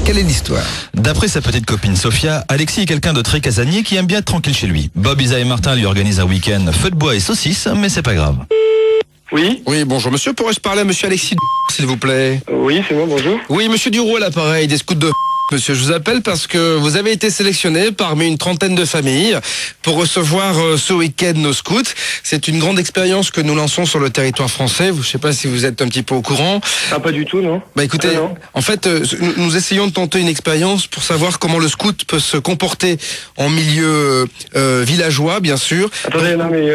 quelle est l'histoire? D'après sa petite copine Sophia, Alexis est quelqu'un de très casanier qui aime bien être tranquille chez lui. Bob, Isa et Martin lui organisent un week-end feu de bois et saucisses, mais c'est pas grave. Oui. Oui, bonjour monsieur, pourrais-je parler à monsieur Alexis s'il vous plaît? Oui, c'est moi, bonjour. Oui, monsieur Duroux à l'appareil des scouts de... Monsieur, je vous appelle parce que vous avez été sélectionné parmi une trentaine de familles pour recevoir ce week-end nos scouts. C'est une grande expérience que nous lançons sur le territoire français. Je ne sais pas si vous êtes un petit peu au courant. Ah, pas du tout, non. Bah écoutez, non. en fait, nous essayons de tenter une expérience pour savoir comment le scout peut se comporter en milieu villageois, bien sûr. Attendez, non, mais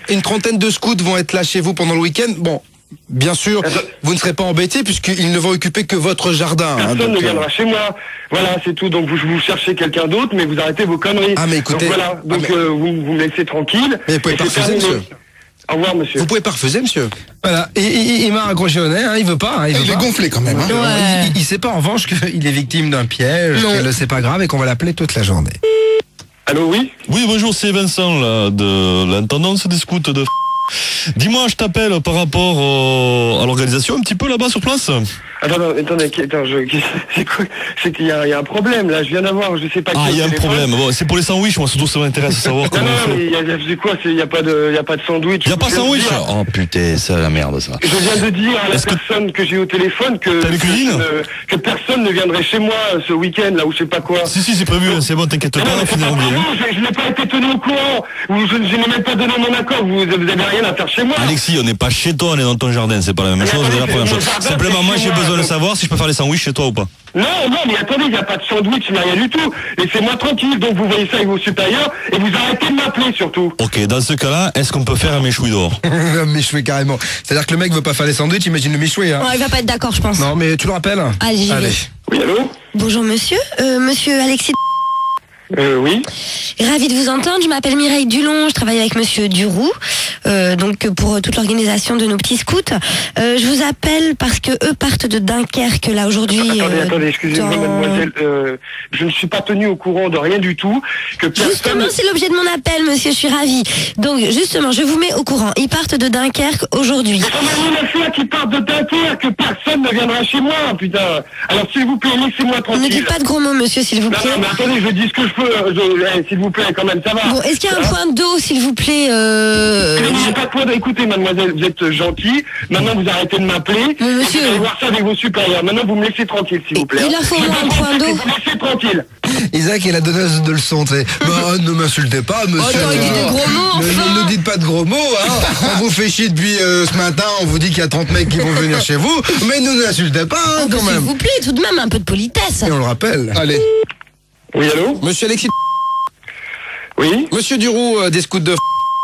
Une trentaine de scouts vont être là chez vous pendant le week-end. Bon. Bien sûr, vous ne serez pas embêtés puisqu'ils ne vont occuper que votre jardin. Personne ne viendra chez moi. Voilà, c'est tout. Donc vous cherchez quelqu'un d'autre, mais vous arrêtez vos conneries. Ah mais écoutez, donc, voilà. Donc vous me laissez tranquille. Mais vous pouvez pas refuser, monsieur. Au revoir, monsieur. Vous pouvez pas refuser, monsieur. Voilà. Et il m'a raccroché au nez, hein, il veut pas. Il est gonflé quand même. Hein. Ouais. Il sait pas en revanche qu'il est victime d'un piège, que c'est pas grave et qu'on va l'appeler toute la journée. Allô, oui. Oui, bonjour, c'est Vincent, là, de l'intendance des scouts de... Dis-moi, je t'appelle par rapport à l'organisation un petit peu là-bas sur place. Attendez, c'est quoi? C'est qu'il y a un problème là. Je viens d'avoir, je sais pas. Ah, il y a un problème. Bon, c'est pour les sandwichs, moi surtout ça m'intéresse de savoir comment. Non, mais c'est quoi? Il y a pas de sandwich. Il y a pas de sandwich. Oh putain, c'est la merde ça. Je viens de dire à la personne que j'ai au téléphone que personne ne viendrait chez moi ce week-end là ou je sais pas quoi. Si, c'est prévu, c'est bon, t'inquiète pas, on finira bien. Je n'ai pas été tenu au courant. Je n'ai même pas donné mon accord. Vous avez rien à faire chez moi. Alexis, on n'est pas chez toi, on est dans ton jardin, c'est pas la même chose, c'est la première chose. Simplement, moi j'ai besoin de savoir si je peux faire les sandwichs chez toi ou pas. Non, mais attendez, il n'y a pas de sandwich, il n'y a rien du tout. Laissez-moi tranquille, donc vous voyez ça avec vos supérieurs et vous arrêtez de m'appeler surtout. Ok, dans ce cas-là, est-ce qu'on peut faire un méchoui dehors? Un méchoui carrément. C'est-à-dire que le mec veut pas faire les sandwichs, imagine le méchoui. Hein. Ouais, il va pas être d'accord, je pense. Non, mais tu le rappelles? Allez, j'y vais. Oui, allô? Bonjour monsieur, monsieur Alexis. Oui. Ravi de vous entendre, je m'appelle Mireille Dulon, je travaille avec monsieur Duroux, donc pour toute l'organisation de nos petits scouts. Je vous appelle parce que eux partent de Dunkerque là aujourd'hui. Attendez, excusez-moi mademoiselle, je ne suis pas tenue au courant de rien du tout. Justement, c'est l'objet de mon appel monsieur, je suis ravie. Donc justement, je vous mets au courant, ils partent de Dunkerque aujourd'hui. Mais qui partent de Dunkerque, personne ne viendra chez moi, putain. Alors s'il vous plaît, laissez-moi tranquille. Ne dites pas de gros mots monsieur, s'il vous plaît. Non, mais attendez, je dis ce que je peux. S'il vous plaît, quand même, ça va. Bon, est-ce qu'il y a un point d'eau, s'il vous plaît Il n'y a pas de point d'eau. Écoutez, mademoiselle, vous êtes gentille. Maintenant, vous arrêtez de m'appeler. Bon, monsieur. Vous allez voir ça avec vos supérieurs. Maintenant, vous me laissez tranquille, s'il vous plaît. Il leur faut au moins un point d'eau. Vous me laissez tranquille. Isaac est la donneuse de leçons, tu sais. Bah, ne m'insultez pas, monsieur. Attends, il dit des gros mots, enfin. Ne dites pas de gros mots, hein. On vous fait chier depuis ce matin, on vous dit qu'il y a 30 mecs qui vont venir chez vous, mais ne nous insultez pas, hein, quand même. S'il vous plaît, tout de même, un peu de politesse. Et on le rappelle. Allez. Oui, allô? Monsieur Alexis. Oui. Monsieur Duroux, des scouts de...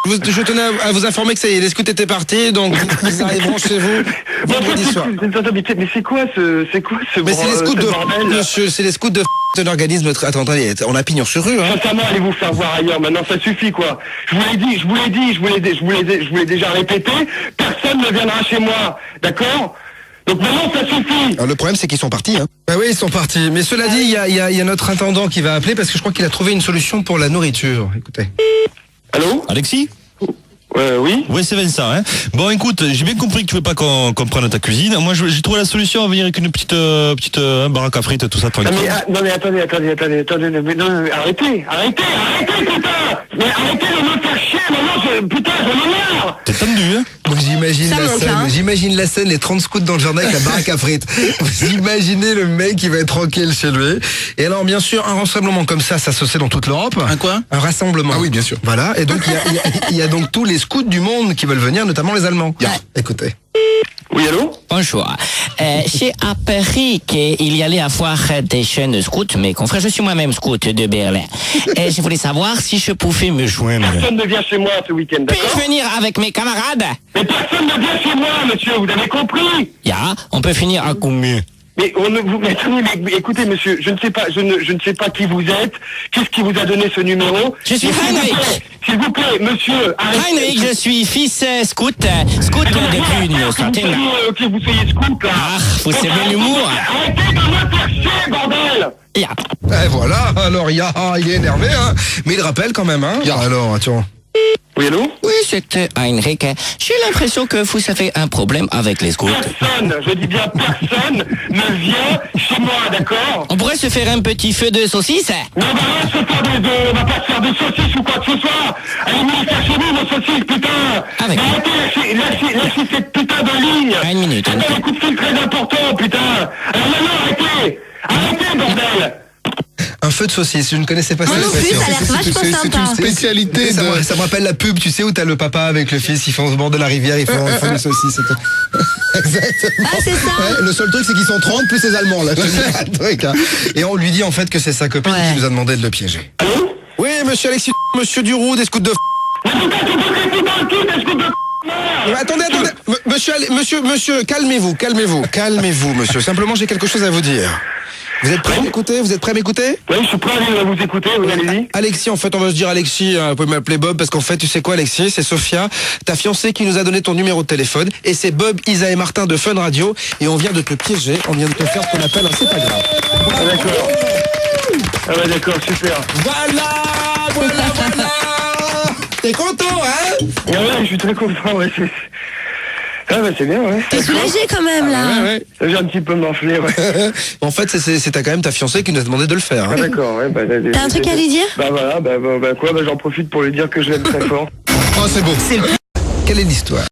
Je tenais à vous informer que ça y est, les scouts étaient partis, donc ils arriveront chez vous vendredi soir. Mais c'est quoi ce Mais c'est les scouts de... bordel, Monsieur, c'est les scouts de l'organisme... Attendez, on a pignon sur rue, hein. Sincèrement, allez vous faire voir ailleurs. Maintenant, ça suffit, quoi. Je vous l'ai déjà répété. Personne ne viendra chez moi. D'accord? Donc maintenant, ça suffit. Alors, le problème, c'est qu'ils sont partis, hein. Bah oui, ils sont partis. Mais cela dit, il y a notre intendant qui va appeler parce que je crois qu'il a trouvé une solution pour la nourriture. Écoutez. Allô? Alexis? Oui. Oui, c'est Vincent, hein. Bon, écoute, j'ai bien compris que tu veux pas qu'on prenne ta cuisine. Moi, j'ai trouvé la solution à venir avec une petite baraque à frites, tout ça, tranquille. Non, mais attendez, mais arrêtez, putain! Mais arrêtez de me faire chier, maintenant, putain, j'en ai marre! T'es tendu, hein? Donc j'imagine Ça la monte, scène, hein. j'imagine la scène, les 30 scouts dans le jardin avec la baraque à frites. Vous imaginez le mec qui va être tranquille chez lui. Et alors, bien sûr, un rassemblement comme ça se fait dans toute l'Europe. Un quoi? Un rassemblement. Ah oui, bien sûr. Voilà. Et donc, il y a donc tous les scouts du monde qui veulent venir, notamment les Allemands. Écoutez. Oui, allô? Bonjour. J'ai appris qu'il y allait avoir des jeunes scouts, mes confrères. Je suis moi-même scout de Berlin. Et je voulais savoir si je pouvais me joindre. Personne ne vient chez moi ce week-end, d'accord? Puis-je venir avec mes camarades? Mais personne ne vient chez moi, monsieur, vous avez compris? On peut finir à combien? Mais écoutez, monsieur, je ne sais pas qui vous êtes. Qu'est-ce qui vous a donné ce numéro? Je suis Heinrich. S'il vous plaît, monsieur. Heinrich, je suis fils scout depuis une centaine. Que vous soyez scout, là. Ah, vous savez l'humour. Arrêtez de me faire chier, bordel! Et voilà. Alors, il est énervé, hein. Mais il rappelle quand même, hein. Alors, attends. Oui, allô? Oui, c'est Heinrich. J'ai l'impression que vous avez un problème avec les scouts. Personne, je dis bien personne, ne vient chez moi, d'accord? On pourrait se faire un petit feu de saucisse. Non, bah là, on va pas se faire de saucisses ou quoi que ce soit. Allez, venez faire chez nous, vos saucisses, putain. Avec. Arrêtez, lâchez cette putain de ligne. Une minute. C'est un coup de fil très important, putain. Alors maintenant, arrêtez. Arrêtez, bordel. Un feu de saucisse, je ne connaissais pas Moi cette non plus, expression. ça a l'air vachement C'est sympa. une spécialité Ça de... me rappelle la pub, tu sais, où t'as le papa avec le fils, ils font au bord de la rivière, ils font des saucisses. et tout. Exactement. Ah, c'est ça. Ouais, le seul truc, c'est qu'ils sont 30 plus les Allemands, là. C'est le truc, hein. Et on lui dit en fait que c'est sa copine Ouais. qui nous a demandé de le piéger. Allô? Oui, monsieur Alexis, monsieur Duroux, des scouts de Mais putain, tu peux rester dans le cul, des scouts de merde. Attendez, calmez-vous, monsieur. Simplement, j'ai quelque chose à vous dire. Vous êtes prêt à m'écouter? Oui, je suis prêt à vous écouter, oui, allez-y. Alexis, en fait, on va se dire Alexis, vous pouvez m'appeler Bob, parce qu'en fait, tu sais quoi, Alexis, c'est Sophia, ta fiancée, qui nous a donné ton numéro de téléphone, et c'est Bob, Isa et Martin de Fun Radio, et on vient de te piéger, on vient de te faire ce qu'on appelle un c'est pas grave. Ah, d'accord. Ah ouais, d'accord, super. Voilà. T'es content, hein? Ah ouais, je suis très content, ouais. Ah bah c'est bien, ouais. T'es soulagé quand même, là. Ouais. J'ai un petit peu m'enfler, ouais. En fait, c'est quand même ta fiancée qui nous a demandé de le faire. Ah Hein. d'accord, ouais. T'as un truc à lui dire? Bah voilà, bah j'en profite pour lui dire que je l'aime très fort. Oh, c'est beau. Quelle est l'histoire?